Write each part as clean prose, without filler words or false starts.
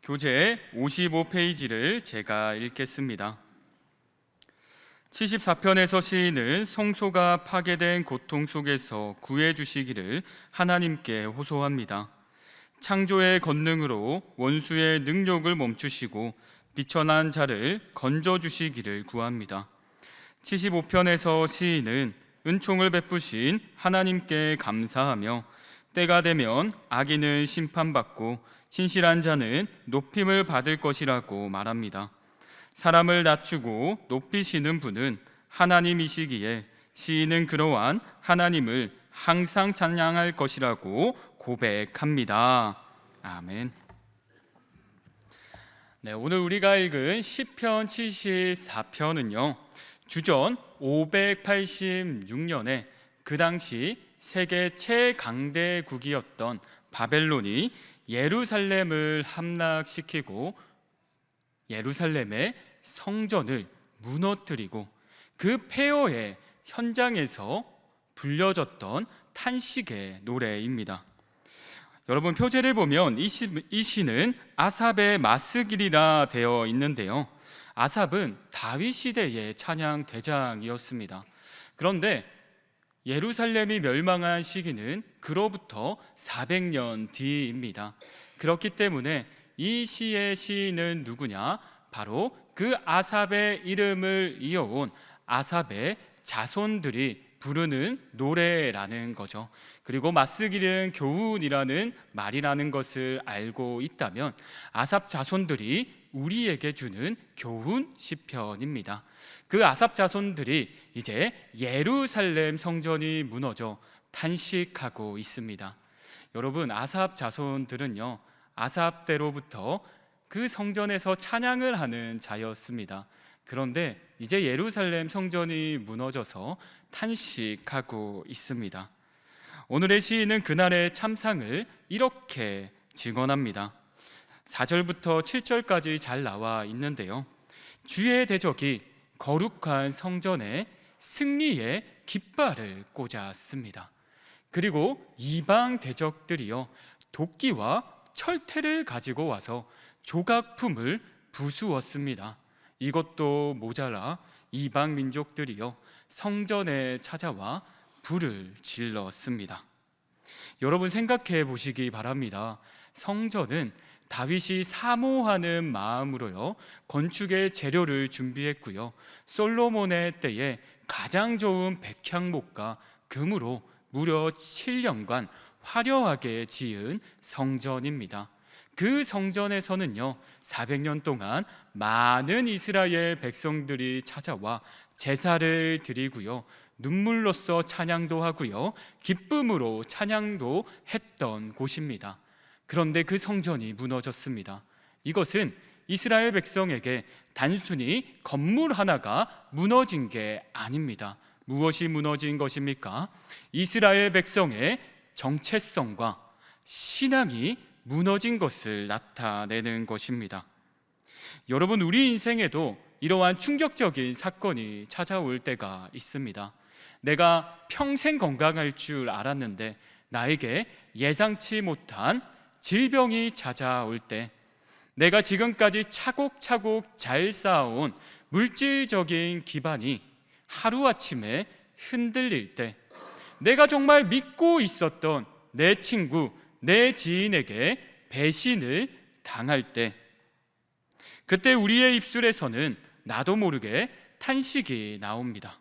교재 55페이지를 제가 읽겠습니다. 74편에서 시인은 성소가 파괴된 고통 속에서 구해주시기를 하나님께 호소합니다. 창조의 권능으로 원수의 능력을 멈추시고 비천한 자를 건져주시기를 구합니다. 75편에서 시인은 은총을 베푸신 하나님께 감사하며 때가 되면 악인은 심판받고 신실한 자는 높임을 받을 것이라고 말합니다. 사람을 낮추고 높이시는 분은 하나님이시기에 시인은 그러한 하나님을 항상 찬양할 것이라고 고백합니다. 아멘. 네, 오늘 우리가 읽은 시편 74편은요 주전 586년에 그 당시 세계 최강대국이었던 바벨론이 예루살렘을 함락시키고 예루살렘의 성전을 무너뜨리고 그 폐허의 현장에서 불려졌던 탄식의 노래입니다. 여러분, 표제를 보면 이 시는 아삽의 마스길이라 되어 있는데요, 아삽은 다윗 시대의 찬양 대장이었습니다. 그런데 예루살렘이 멸망한 시기는 그로부터 400년 뒤입니다. 그렇기 때문에 이 시의 시인은 누구냐? 바로 그 아삽의 이름을 이어온 아삽의 자손들이 부르는 노래라는 거죠. 그리고 마스길은 교훈이라는 말이라는 것을 알고 있다면 아삽 자손들이 우리에게 주는 교훈 시편입니다. 그 아삽 자손들이 이제 예루살렘 성전이 무너져 탄식하고 있습니다. 여러분, 아삽 자손들은요 아삽 때로부터 그 성전에서 찬양을 하는 자였습니다. 그런데 이제 예루살렘 성전이 무너져서 탄식하고 있습니다. 오늘의 시인은 그날의 참상을 이렇게 증언합니다. 4절부터 7절까지 잘 나와 있는데요, 주의 대적이 거룩한 성전에 승리의 깃발을 꽂았습니다. 그리고 이방 대적들이요 도끼와 철퇴를 가지고 와서 조각품을 부수었습니다. 이것도 모자라 이방 민족들이요 성전에 찾아와 불을 질렀습니다. 여러분, 생각해 보시기 바랍니다. 성전은 다윗이 사모하는 마음으로요 건축의 재료를 준비했고요, 솔로몬의 때에 가장 좋은 백향목과 금으로 무려 7년간 화려하게 지은 성전입니다. 그 성전에서는요 400년 동안 많은 이스라엘 백성들이 찾아와 제사를 드리고요, 눈물로써 찬양도 하고요, 기쁨으로 찬양도 했던 곳입니다. 그런데 그 성전이 무너졌습니다. 이것은 이스라엘 백성에게 단순히 건물 하나가 무너진 게 아닙니다. 무엇이 무너진 것입니까? 이스라엘 백성의 정체성과 신앙이 무너진 것을 나타내는 것입니다. 여러분, 우리 인생에도 이러한 충격적인 사건이 찾아올 때가 있습니다. 내가 평생 건강할 줄 알았는데 나에게 예상치 못한 질병이 찾아올 때, 내가 지금까지 차곡차곡 잘 쌓아온 물질적인 기반이 하루아침에 흔들릴 때, 내가 정말 믿고 있었던 내 친구, 내 지인에게 배신을 당할 때, 그때 우리의 입술에서는 나도 모르게 탄식이 나옵니다.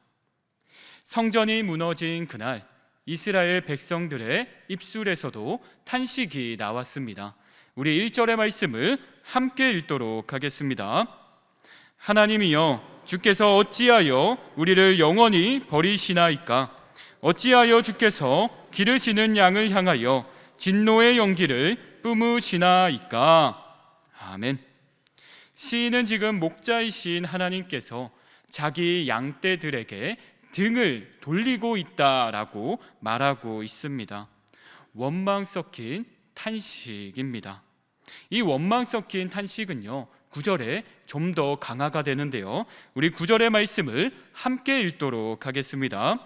성전이 무너진 그날 이스라엘 백성들의 입술에서도 탄식이 나왔습니다. 우리 1절의 말씀을 함께 읽도록 하겠습니다. 하나님이여, 주께서 어찌하여 우리를 영원히 버리시나이까? 어찌하여 주께서 기르시는 양을 향하여 진노의 연기를 뿜으시나이까? 아멘. 시인은 지금 목자이신 하나님께서 자기 양떼들에게 등을 돌리고 있다라고 말하고 있습니다. 원망 섞인 탄식입니다. 이 원망 섞인 탄식은요 9절에 좀 더 강화가 되는데요, 우리 9절의 말씀을 함께 읽도록 하겠습니다.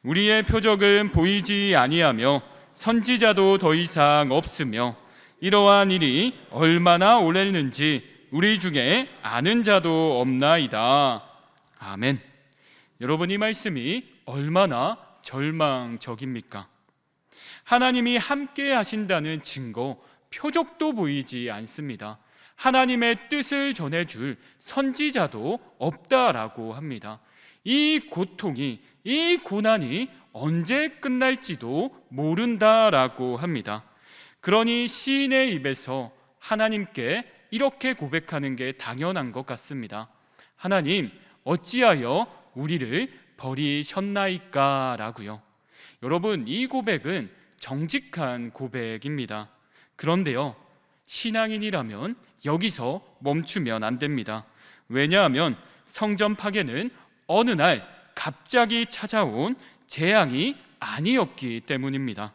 우리의 표적은 보이지 아니하며 선지자도 더 이상 없으며 이러한 일이 얼마나 오래는지 우리 중에 아는 자도 없나이다. 아멘. 여러분, 이 말씀이 얼마나 절망적입니까? 하나님이 함께 하신다는 증거, 표적도 보이지 않습니다. 하나님의 뜻을 전해줄 선지자도 없다라고 합니다. 이 고통이, 이 고난이 언제 끝날지도 모른다라고 합니다. 그러니 시인의 입에서 하나님께 이렇게 고백하는 게 당연한 것 같습니다. 하나님, 어찌하여 우리를 버리셨나이까? 라고요. 여러분, 이 고백은 정직한 고백입니다. 그런데요, 신앙인이라면 여기서 멈추면 안 됩니다. 왜냐하면 성전 파괴는 어느 날 갑자기 찾아온 재앙이 아니었기 때문입니다.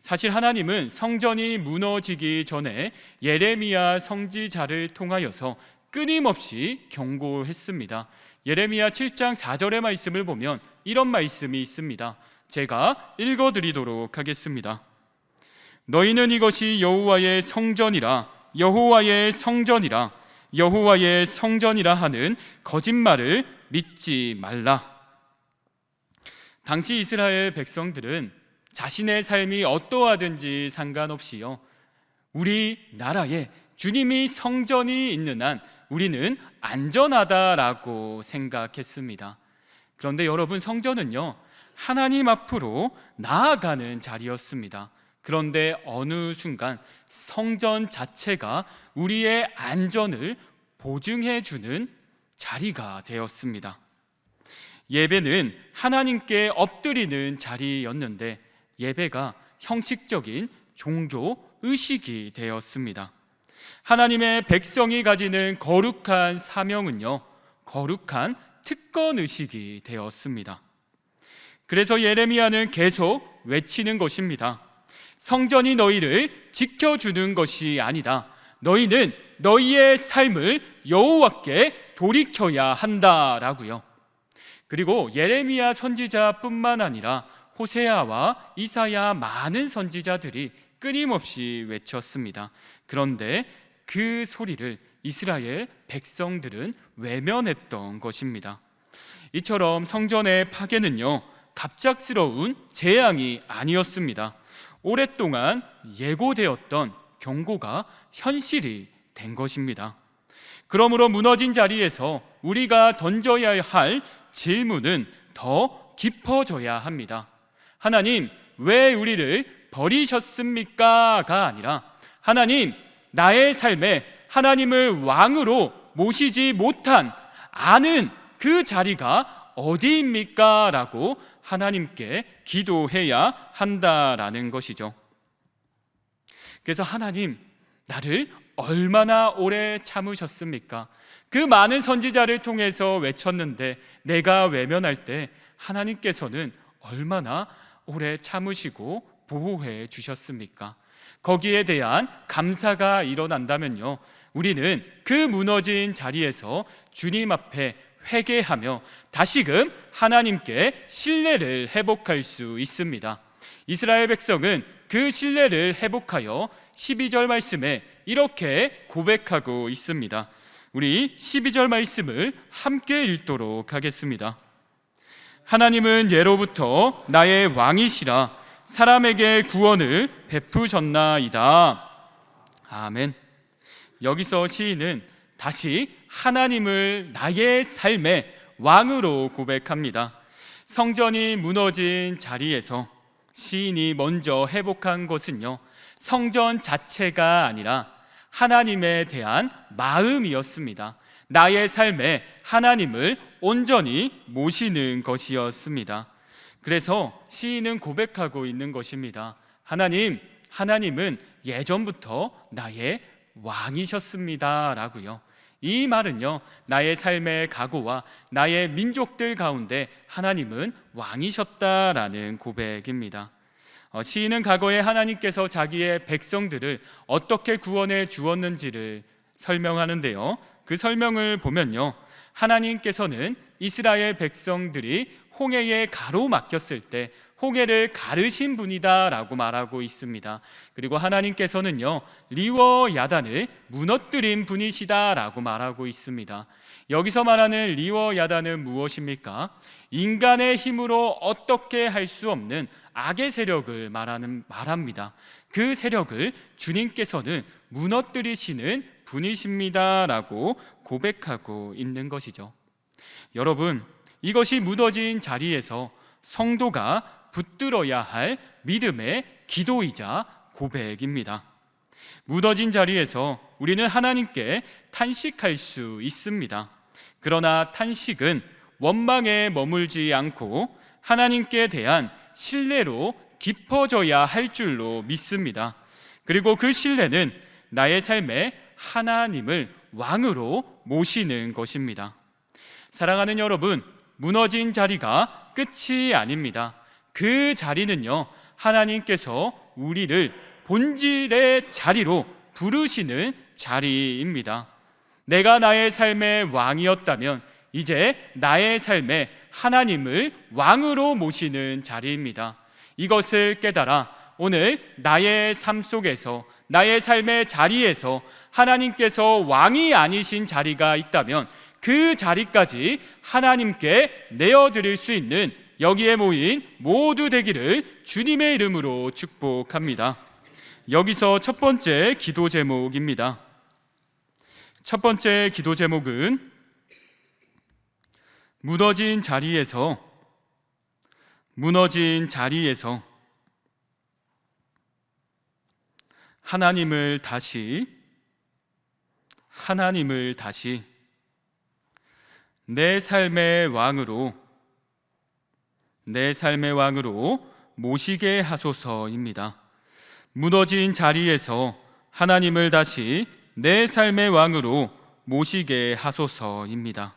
사실 하나님은 성전이 무너지기 전에 예레미야 선지자를 통하여서 끊임없이 경고했습니다. 예레미야 7장 4절의 말씀을 보면 이런 말씀이 있습니다. 제가 읽어드리도록 하겠습니다. 너희는 이것이 여호와의 성전이라, 여호와의 성전이라, 여호와의 성전이라 하는 거짓말을 믿지 말라. 당시 이스라엘 백성들은 자신의 삶이 어떠하든지 상관없이요, 우리 나라에 주님이 성전이 있는 한 우리는 안전하다라고 생각했습니다. 그런데 여러분, 성전은요, 하나님 앞으로 나아가는 자리였습니다. 그런데 어느 순간 성전 자체가 우리의 안전을 보증해 주는 자리가 되었습니다. 예배는 하나님께 엎드리는 자리였는데 예배가 형식적인 종교 의식이 되었습니다. 하나님의 백성이 가지는 거룩한 사명은요, 거룩한 특권 의식이 되었습니다. 그래서 예레미야는 계속 외치는 것입니다. 성전이 너희를 지켜주는 것이 아니다. 너희는 너희의 삶을 여호와께 돌이켜야 한다라고요. 그리고 예레미야 선지자뿐만 아니라 호세아와 이사야, 많은 선지자들이 끊임없이 외쳤습니다. 그런데 그 소리를 이스라엘 백성들은 외면했던 것입니다. 이처럼 성전의 파괴는요, 갑작스러운 재앙이 아니었습니다. 오랫동안 예고되었던 경고가 현실이 된 것입니다. 그러므로 무너진 자리에서 우리가 던져야 할 질문은 더 깊어져야 합니다. 하나님, 왜 우리를 버리셨습니까?가 아니라, 하나님, 나의 삶에 하나님을 왕으로 모시지 못한 아는 그 자리가 어디입니까? 라고 하나님께 기도해야 한다라는 것이죠. 그래서 하나님, 나를 얼마나 오래 참으셨습니까? 그 많은 선지자를 통해서 외쳤는데 내가 외면할 때 하나님께서는 얼마나 오래 참으시고 보호해 주셨습니까? 거기에 대한 감사가 일어난다면요, 우리는 그 무너진 자리에서 주님 앞에 회개하며 다시금 하나님께 신뢰를 회복할 수 있습니다. 이스라엘 백성은 그 신뢰를 회복하여 12절 말씀에 이렇게 고백하고 있습니다. 우리 12절 말씀을 함께 읽도록 하겠습니다. 하나님은 예로부터 나의 왕이시라, 사람에게 구원을 베푸셨나이다. 아멘. 여기서 시인은 다시 하나님을 나의 삶의 왕으로 고백합니다. 성전이 무너진 자리에서 시인이 먼저 회복한 것은요, 성전 자체가 아니라 하나님에 대한 마음이었습니다. 나의 삶에 하나님을 온전히 모시는 것이었습니다. 그래서 시인은 고백하고 있는 것입니다. 하나님은 예전부터 나의 왕이셨습니다 라고요. 이 말은요, 나의 삶의 각오와 나의 민족들 가운데 하나님은 왕이셨다라는 고백입니다. 시인은 과거에 하나님께서 자기의 백성들을 어떻게 구원해 주었는지를 설명하는데요, 그 설명을 보면요, 하나님께서는 이스라엘 백성들이 홍해에 가로막혔을 때 홍해를 가르신 분이다라고 말하고 있습니다. 그리고 하나님께서는요, 리워 야단을 무너뜨린 분이시다라고 말하고 있습니다. 여기서 말하는 리워 야단은 무엇입니까? 인간의 힘으로 어떻게 할 수 없는 악의 세력을 말합니다. 그 세력을 주님께서는 무너뜨리시는 분이십니다라고 고백하고 있는 것이죠. 여러분, 이것이 무너진 자리에서 성도가 붙들어야 할 믿음의 기도이자 고백입니다. 무너진 자리에서 우리는 하나님께 탄식할 수 있습니다. 그러나 탄식은 원망에 머물지 않고 하나님께 대한 신뢰로 깊어져야 할 줄로 믿습니다. 그리고 그 신뢰는 나의 삶에 하나님을 왕으로 모시는 것입니다. 사랑하는 여러분, 무너진 자리가 끝이 아닙니다. 그 자리는요, 하나님께서 우리를 본질의 자리로 부르시는 자리입니다. 내가 나의 삶의 왕이었다면 이제 나의 삶에 하나님을 왕으로 모시는 자리입니다. 이것을 깨달아 오늘 나의 삶 속에서, 나의 삶의 자리에서 하나님께서 왕이 아니신 자리가 있다면 그 자리까지 하나님께 내어드릴 수 있는 여기에 모인 모두 되기를 주님의 이름으로 축복합니다. 여기서 첫 번째 기도 제목입니다. 첫 번째 기도 제목은 무너진 자리에서 하나님을 다시 내 삶의 왕으로 모시게 하소서입니다. 무너진 자리에서 하나님을 다시 내 삶의 왕으로 모시게 하소서입니다.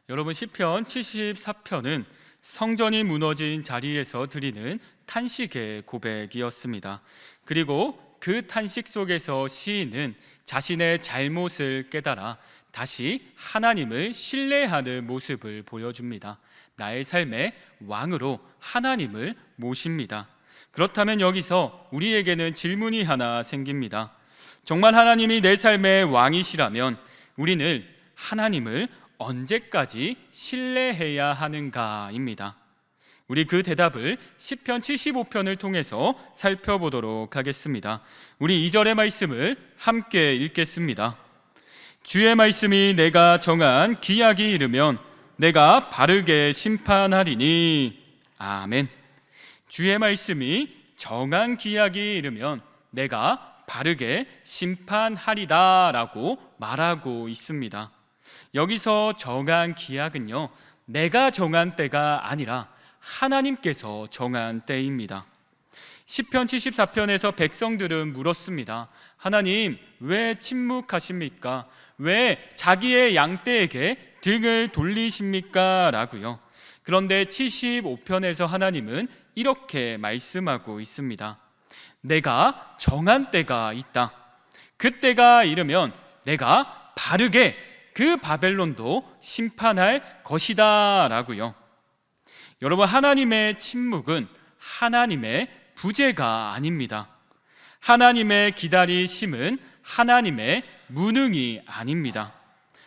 여러분, 시편 74편은 성전이 무너진 자리에서 드리는 탄식의 고백이었습니다. 그리고 그 탄식 속에서 시인은 자신의 잘못을 깨달아 다시 하나님을 신뢰하는 모습을 보여줍니다. 나의 삶의 왕으로 하나님을 모십니다. 그렇다면 여기서 우리에게는 질문이 하나 생깁니다. 정말 하나님이 내 삶의 왕이시라면 우리는 하나님을 언제까지 신뢰해야 하는가입니다. 우리 그 대답을 시편 75편을 통해서 살펴보도록 하겠습니다. 우리 2절의 말씀을 함께 읽겠습니다. 주의 말씀이 내가 정한 기약이 이르면 내가 바르게 심판하리니. 아멘. 주의 말씀이 정한 기약이 이르면 내가 바르게 심판하리다 라고 말하고 있습니다. 여기서 정한 기약은요, 내가 정한 때가 아니라 하나님께서 정한 때입니다. 시편 74편에서 백성들은 물었습니다. 하나님, 왜 침묵하십니까? 왜 자기의 양떼에게 등을 돌리십니까? 라고요. 그런데 75편에서 하나님은 이렇게 말씀하고 있습니다. 내가 정한 때가 있다. 그 때가 이르면 내가 바르게 그 바벨론도 심판할 것이다 라고요. 여러분, 하나님의 침묵은 하나님의 부재가 아닙니다. 하나님의 기다리심은 하나님의 무능이 아닙니다.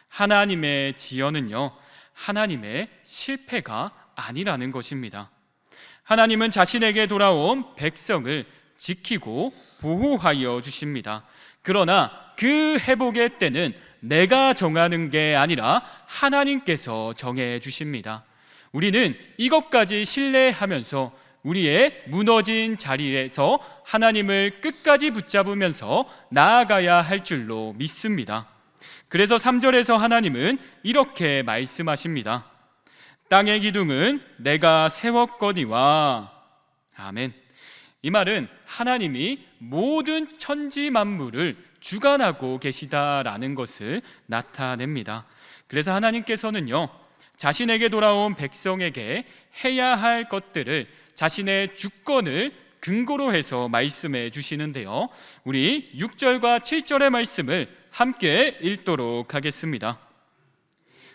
하나님의 지연은요, 하나님의 실패가 아니라는 것입니다. 하나님은 자신에게 돌아온 백성을 지키고 보호하여 주십니다. 그러나 그 회복의 때는 내가 정하는 게 아니라 하나님께서 정해 주십니다. 우리는 이것까지 신뢰하면서 우리의 무너진 자리에서 하나님을 끝까지 붙잡으면서 나아가야 할 줄로 믿습니다. 그래서 3절에서 하나님은 이렇게 말씀하십니다. 땅의 기둥은 내가 세웠거니와. 아멘. 이 말은 하나님이 모든 천지 만물을 주관하고 계시다라는 것을 나타냅니다. 그래서 하나님께서는요, 자신에게 돌아온 백성에게 해야 할 것들을 자신의 주권을 근거로 해서 말씀해 주시는데요. 우리 6절과 7절의 말씀을 함께 읽도록 하겠습니다.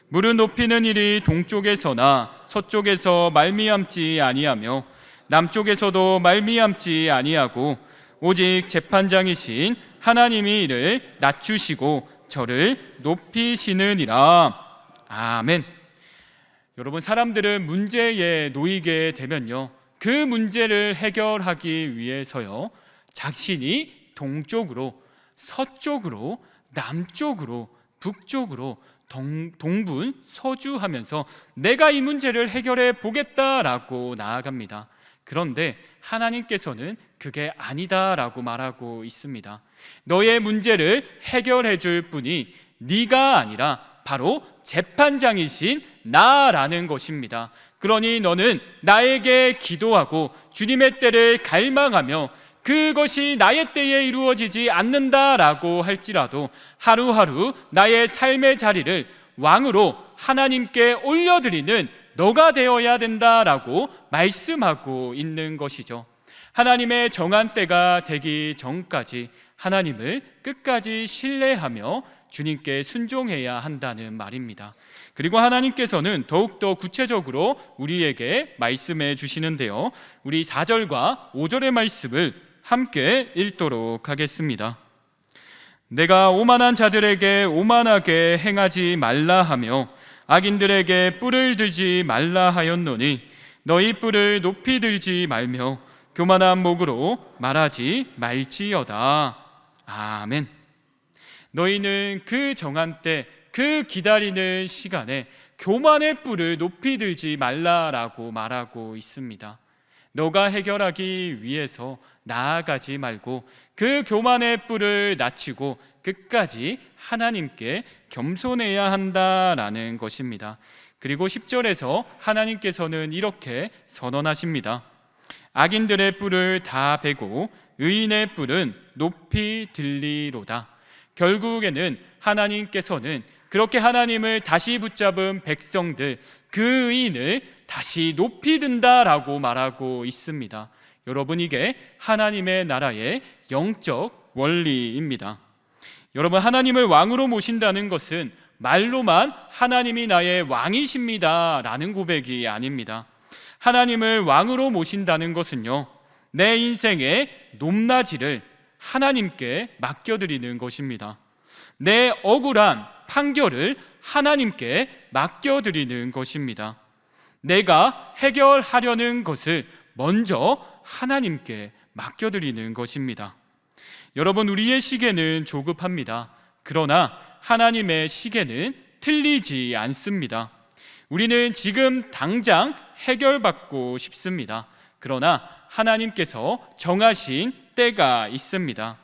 물은 높이는 일이 동쪽에서나 서쪽에서 말미암지 아니하며 남쪽에서도 말미암지 아니하고 오직 재판장이신 하나님이 이를 낮추시고 저를 높이시느니라. 아멘. 여러분, 사람들은 문제에 놓이게 되면요, 그 문제를 해결하기 위해서요, 자신이 동쪽으로, 서쪽으로, 남쪽으로, 북쪽으로 동분, 서주하면서 내가 이 문제를 해결해 보겠다라고 나아갑니다. 그런데 하나님께서는 그게 아니다라고 말하고 있습니다. 너의 문제를 해결해 줄 분이 네가 아니라 바로 재판장이신 나라는 것입니다. 그러니 너는 나에게 기도하고 주님의 때를 갈망하며 그것이 나의 때에 이루어지지 않는다라고 할지라도 하루하루 나의 삶의 자리를 왕으로 하나님께 올려드리는 너가 되어야 된다라고 말씀하고 있는 것이죠. 하나님의 정한 때가 되기 전까지 하나님을 끝까지 신뢰하며 주님께 순종해야 한다는 말입니다. 그리고 하나님께서는 더욱더 구체적으로 우리에게 말씀해 주시는데요, 우리 4절과 5절의 말씀을 함께 읽도록 하겠습니다. 내가 오만한 자들에게 오만하게 행하지 말라 하며 악인들에게 뿔을 들지 말라 하였노니 너희 뿔을 높이 들지 말며 교만한 목으로 말하지 말지어다. 아멘. 너희는 그 정한 때, 그 기다리는 시간에 교만의 뿔을 높이 들지 말라라고 말하고 있습니다. 너가 해결하기 위해서 나아가지 말고 그 교만의 뿔을 낮추고 끝까지 하나님께 겸손해야 한다라는 것입니다. 그리고 10절에서 하나님께서는 이렇게 선언하십니다. 악인들의 뿔을 다 베고 의인의 뿔은 높이 들리로다. 결국에는 하나님께서는 그렇게 하나님을 다시 붙잡은 백성들, 그 의인을 다시 높이 든다라고 말하고 있습니다. 여러분, 이게 하나님의 나라의 영적 원리입니다. 여러분, 하나님을 왕으로 모신다는 것은 말로만 하나님이 나의 왕이십니다 라는 고백이 아닙니다. 하나님을 왕으로 모신다는 것은요, 내 인생의 높낮이를 하나님께 맡겨드리는 것입니다. 내 억울한 판결을 하나님께 맡겨드리는 것입니다. 내가 해결하려는 것을 먼저 하나님께 맡겨드리는 것입니다. 여러분, 우리의 시계는 조급합니다. 그러나 하나님의 시계는 틀리지 않습니다. 우리는 지금 당장 해결받고 싶습니다. 그러나 하나님께서 정하신 때가 있습니다.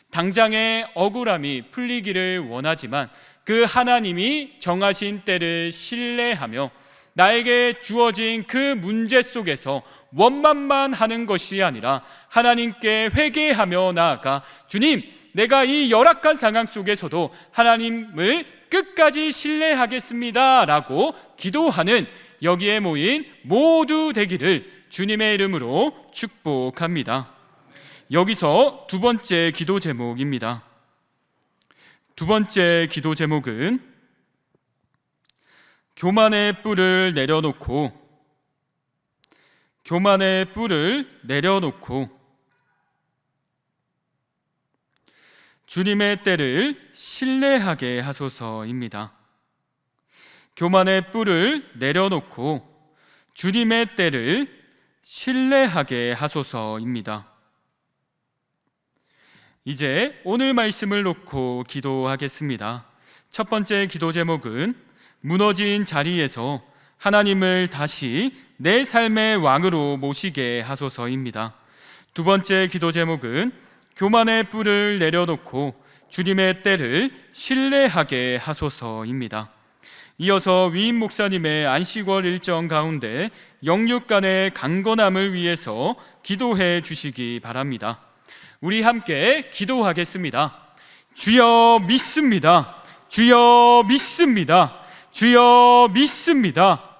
당장의 억울함이 풀리기를 원하지만 그 하나님이 정하신 때를 신뢰하며 나에게 주어진 그 문제 속에서 원망만 하는 것이 아니라 하나님께 회개하며 나아가 주님, 내가 이 열악한 상황 속에서도 하나님을 끝까지 신뢰하겠습니다 라고 기도하는 여기에 모인 모두 되기를 주님의 이름으로 축복합니다. 여기서 두 번째 기도 제목입니다. 두 번째 기도 제목은 교만의 뿔을 내려놓고 주님의 때를 신뢰하게 하소서입니다. 교만의 뿔을 내려놓고 주님의 때를 신뢰하게 하소서입니다. 이제 오늘 말씀을 놓고 기도하겠습니다. 첫 번째 기도 제목은 무너진 자리에서 하나님을 다시 내 삶의 왕으로 모시게 하소서입니다. 두 번째 기도 제목은 교만의 뿔을 내려놓고 주님의 때를 신뢰하게 하소서입니다. 이어서 위임 목사님의 안식월 일정 가운데 영육간의 강건함을 위해서 기도해 주시기 바랍니다. 우리 함께 기도하겠습니다. 주여 믿습니다. 주여 믿습니다. 주여 믿습니다.